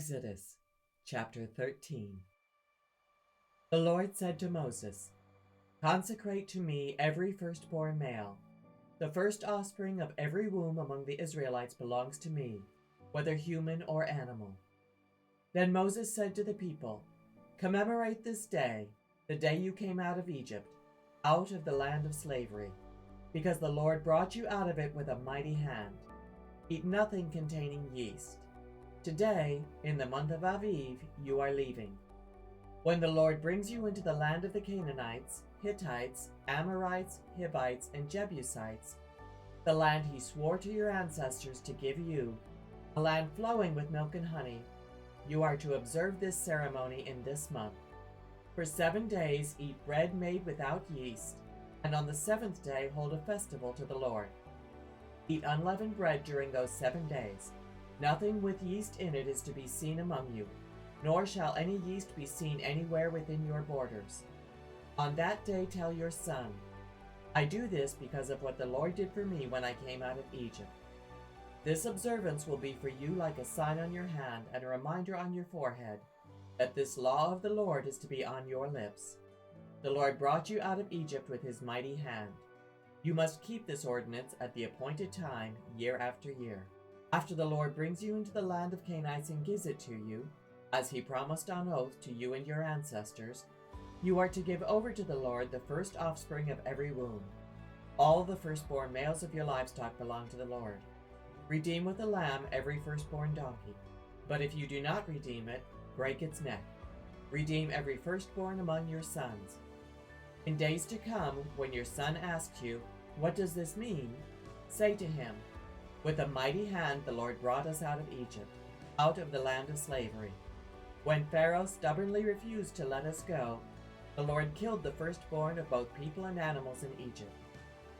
Exodus chapter 13. The Lord said to Moses, "Consecrate to me every firstborn male. The first offspring of every womb among the Israelites belongs to me, whether human or animal." Then Moses said to the people, "Commemorate this day, the day you came out of Egypt, out of the land of slavery, because the Lord brought you out of it with a mighty hand. Eat nothing containing yeast. Today, in the month of Aviv, you are leaving. When the Lord brings you into the land of the Canaanites, Hittites, Amorites, Hivites, and Jebusites, the land he swore to your ancestors to give you, a land flowing with milk and honey, you are to observe this ceremony in this month. For 7 days eat bread made without yeast, and on the 7th day hold a festival to the Lord. Eat unleavened bread during those 7 days. Nothing with yeast in it is to be seen among you, nor shall any yeast be seen anywhere within your borders. On that day tell your son, 'I do this because of what the Lord did for me when I came out of Egypt.' This observance will be for you like a sign on your hand and a reminder on your forehead, that this law of the Lord is to be on your lips. The Lord brought you out of Egypt with his mighty hand. You must keep this ordinance at the appointed time, year after year. After the Lord brings you into the land of Canaanites and gives it to you, as he promised on oath to you and your ancestors, you are to give over to the Lord the first offspring of every womb. All the firstborn males of your livestock belong to the Lord. Redeem with a lamb every firstborn donkey. But if you do not redeem it, break its neck. Redeem every firstborn among your sons. In days to come, when your son asks you, 'What does this mean?' say to him, 'With a mighty hand the Lord brought us out of Egypt, out of the land of slavery. When Pharaoh stubbornly refused to let us go, the Lord killed the firstborn of both people and animals in Egypt.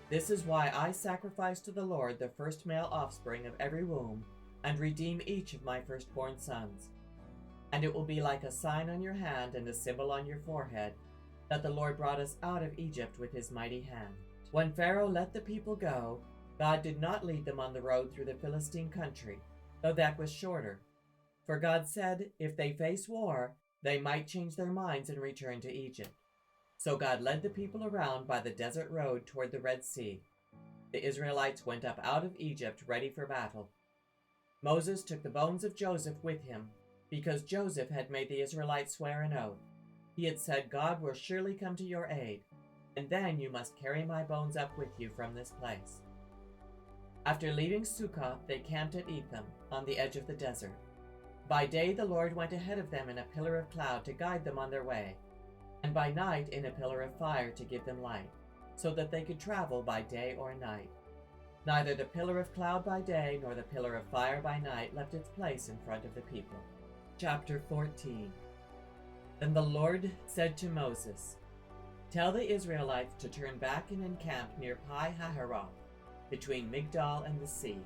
This is why I sacrifice to the Lord the first male offspring of every womb, and redeem each of my firstborn sons. And it will be like a sign on your hand and a symbol on your forehead, that the Lord brought us out of Egypt with his mighty hand." When Pharaoh let the people go, God did not lead them on the road through the Philistine country, though that was shorter. For God said, if they face war, they might change their minds and return to Egypt. So God led the people around by the desert road toward the Red Sea. The Israelites went up out of Egypt ready for battle. Moses took the bones of Joseph with him, because Joseph had made the Israelites swear an oath. He had said, "God will surely come to your aid, and then you must carry my bones up with you from this place." After leaving Succoth, they camped at Etham, on the edge of the desert. By day the Lord went ahead of them in a pillar of cloud to guide them on their way, and by night in a pillar of fire to give them light, so that they could travel by day or night. Neither the pillar of cloud by day nor the pillar of fire by night left its place in front of the people. Chapter 14. Then the Lord said to Moses, "Tell the Israelites to turn back and encamp near Pi-hahiroth, between Migdol and the sea.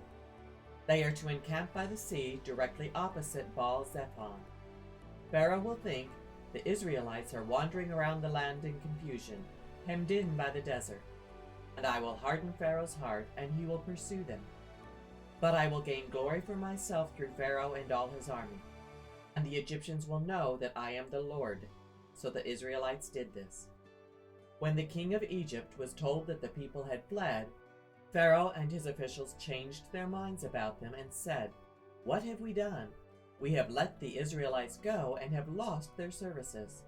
They are to encamp by the sea directly opposite Baal-zephon. Pharaoh will think the Israelites are wandering around the land in confusion, hemmed in by the desert, and I will harden Pharaoh's heart, and he will pursue them. But I will gain glory for myself through Pharaoh and all his army, and the Egyptians will know that I am the Lord." So the Israelites did this. When the king of Egypt was told that the people had fled, Pharaoh and his officials changed their minds about them and said, "What have we done? We have let the Israelites go and have lost their services."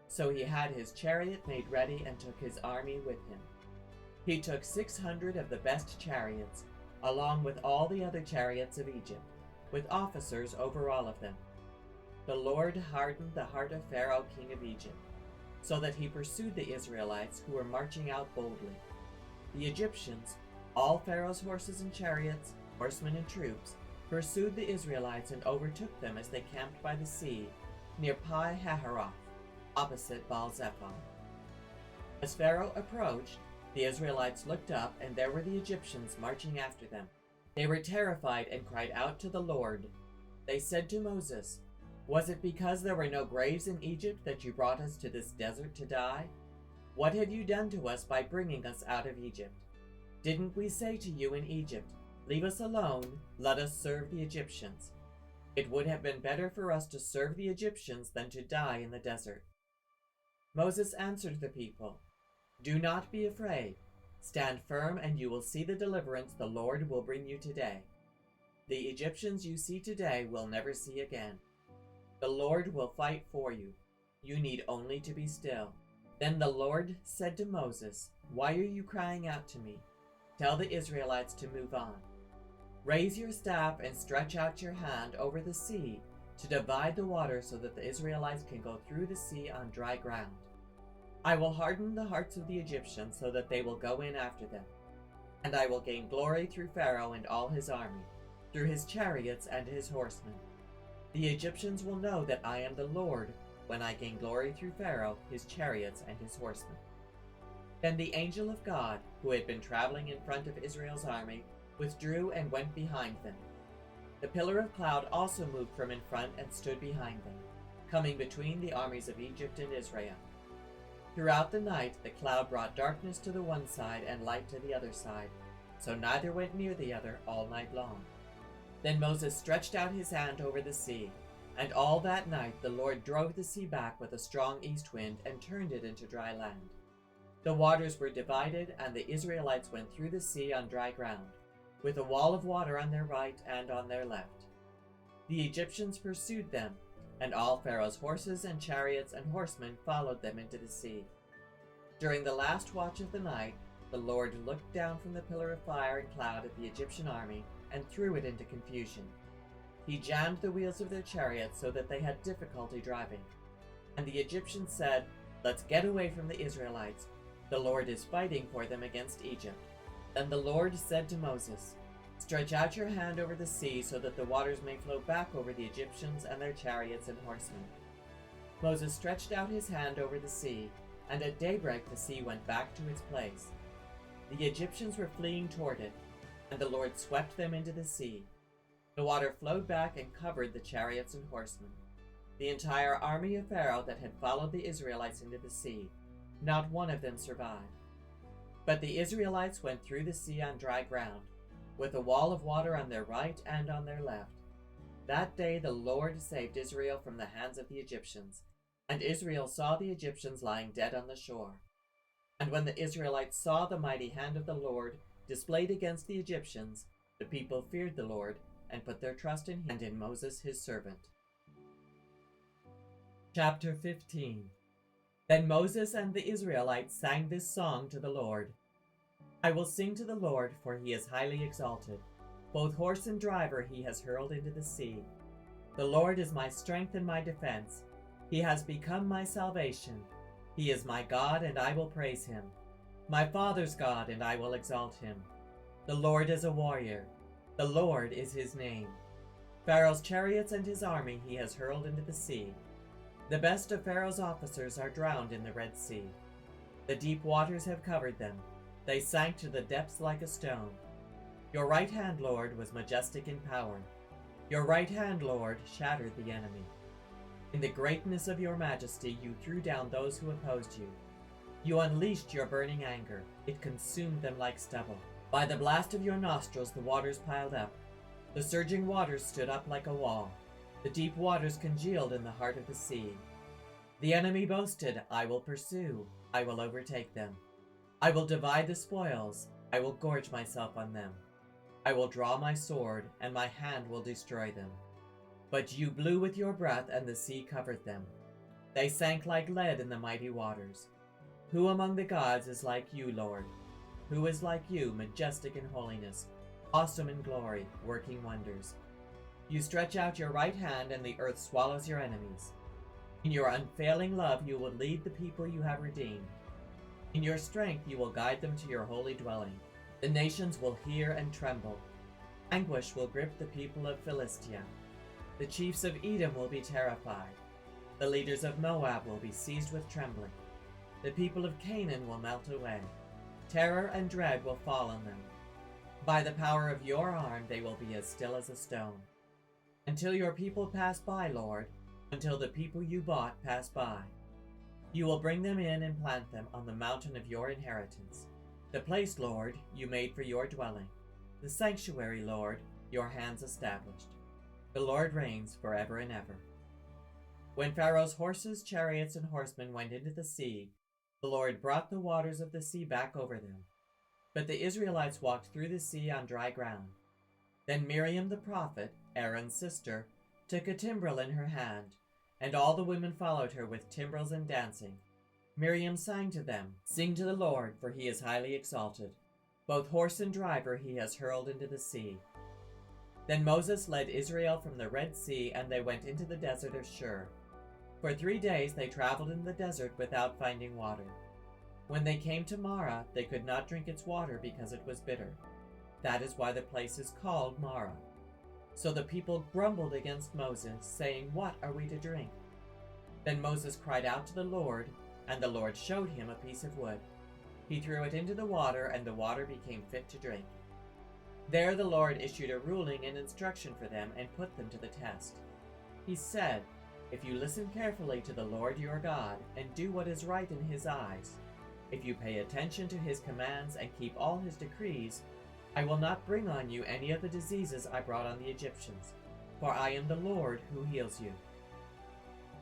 So he had his chariot made ready and took his army with him. He took 600 of the best chariots, along with all the other chariots of Egypt, with officers over all of them. The Lord hardened the heart of Pharaoh, king of Egypt, so that he pursued the Israelites who were marching out boldly. The Egyptians, all Pharaoh's horses and chariots, horsemen and troops, pursued the Israelites and overtook them as they camped by the sea, near Pi-hahiroth, opposite Baal-zephon. As Pharaoh approached, the Israelites looked up, and there were the Egyptians marching after them. They were terrified and cried out to the Lord. They said to Moses, "Was it because there were no graves in Egypt that you brought us to this desert to die? What have you done to us by bringing us out of Egypt? Didn't we say to you in Egypt, 'Leave us alone, let us serve the Egyptians'? It would have been better for us to serve the Egyptians than to die in the desert." Moses answered the people, "Do not be afraid. Stand firm, and you will see the deliverance the Lord will bring you today. The Egyptians you see today will never see again. The Lord will fight for you. You need only to be still." Then the Lord said to Moses, "Why are you crying out to me? Tell the Israelites to move on. Raise your staff and stretch out your hand over the sea to divide the water so that the Israelites can go through the sea on dry ground. I will harden the hearts of the Egyptians so that they will go in after them. And I will gain glory through Pharaoh and all his army, through his chariots and his horsemen. The Egyptians will know that I am the Lord when I gain glory through Pharaoh, his chariots, and his horsemen." Then the angel of God, who had been traveling in front of Israel's army, withdrew and went behind them. The pillar of cloud also moved from in front and stood behind them, coming between the armies of Egypt and Israel. Throughout the night the cloud brought darkness to the one side and light to the other side, so neither went near the other all night long. Then Moses stretched out his hand over the sea, and all that night the Lord drove the sea back with a strong east wind and turned it into dry land. The waters were divided, and the Israelites went through the sea on dry ground, with a wall of water on their right and on their left. The Egyptians pursued them, and all Pharaoh's horses and chariots and horsemen followed them into the sea. During the last watch of the night, the Lord looked down from the pillar of fire and cloud at the Egyptian army and threw it into confusion. He jammed the wheels of their chariots so that they had difficulty driving. And the Egyptians said, "Let's get away from the Israelites. The Lord is fighting for them against Egypt." Then the Lord said to Moses, "Stretch out your hand over the sea so that the waters may flow back over the Egyptians and their chariots and horsemen." Moses stretched out his hand over the sea, and at daybreak the sea went back to its place. The Egyptians were fleeing toward it, and the Lord swept them into the sea. The water flowed back and covered the chariots and horsemen, the entire army of Pharaoh that had followed the Israelites into the sea. Not one of them survived. But the Israelites went through the sea on dry ground, with a wall of water on their right and on their left. That day the Lord saved Israel from the hands of the Egyptians, and Israel saw the Egyptians lying dead on the shore. And when the Israelites saw the mighty hand of the Lord displayed against the Egyptians, the people feared the Lord and put their trust in him and in Moses his servant. Chapter 15. Then Moses and the Israelites sang this song to the Lord. "I will sing to the Lord, for he is highly exalted. Both horse and driver he has hurled into the sea. The Lord is my strength and my defense. He has become my salvation. He is my God, and I will praise him. My father's God, and I will exalt him. The Lord is a warrior. The Lord is his name. Pharaoh's chariots and his army he has hurled into the sea. The best of Pharaoh's officers are drowned in the Red Sea. The deep waters have covered them. They sank to the depths like a stone. Your right hand, Lord, was majestic in power. Your right hand, Lord, shattered the enemy. In the greatness of your majesty you threw down those who opposed you. You unleashed your burning anger. It consumed them like stubble. By the blast of your nostrils the waters piled up. The surging waters stood up like a wall. The deep waters congealed in the heart of the sea. The enemy boasted, "I will pursue. I will overtake them. I will divide the spoils. I will gorge myself on them. I will draw my sword, and my hand will destroy them." But you blew with your breath, and the sea covered them. They sank like lead in the mighty waters. Who among the gods is like you, Lord? Who is like you, majestic in holiness, awesome in glory, working wonders? You stretch out your right hand, and the earth swallows your enemies. In your unfailing love you will lead the people you have redeemed. In your strength you will guide them to your holy dwelling. The nations will hear and tremble. Anguish will grip the people of Philistia. The chiefs of Edom will be terrified. The leaders of Moab will be seized with trembling. The people of Canaan will melt away. Terror and dread will fall on them. By the power of your arm they will be as still as a stone. Until your people pass by, Lord, until the people you bought pass by. You will bring them in and plant them on the mountain of your inheritance, the place, Lord, you made for your dwelling, the sanctuary, Lord, your hands established. The Lord reigns forever and ever. When Pharaoh's horses, chariots, and horsemen went into the sea, the Lord brought the waters of the sea back over them. But the Israelites walked through the sea on dry ground. Then Miriam the prophet, Aaron's sister, took a timbrel in her hand, and all the women followed her with timbrels and dancing. Miriam sang to them, "Sing to the Lord, for he is highly exalted. Both horse and driver he has hurled into the sea." Then Moses led Israel from the Red Sea, and they went into the desert of Shur. For 3 days they traveled in the desert without finding water. When they came to Marah, they could not drink its water because it was bitter. That is why the place is called Marah. So the people grumbled against Moses, saying, "What are we to drink?" Then Moses cried out to the Lord, and the Lord showed him a piece of wood. He threw it into the water, and the water became fit to drink. There the Lord issued a ruling and instruction for them and put them to the test. He said, "If you listen carefully to the Lord your God and do what is right in his eyes, if you pay attention to his commands and keep all his decrees, I will not bring on you any of the diseases I brought on the Egyptians, for I am the Lord who heals you."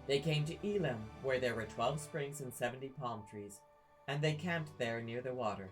They came to Elam, where there were 12 springs and 70 palm trees, and they camped there near the water.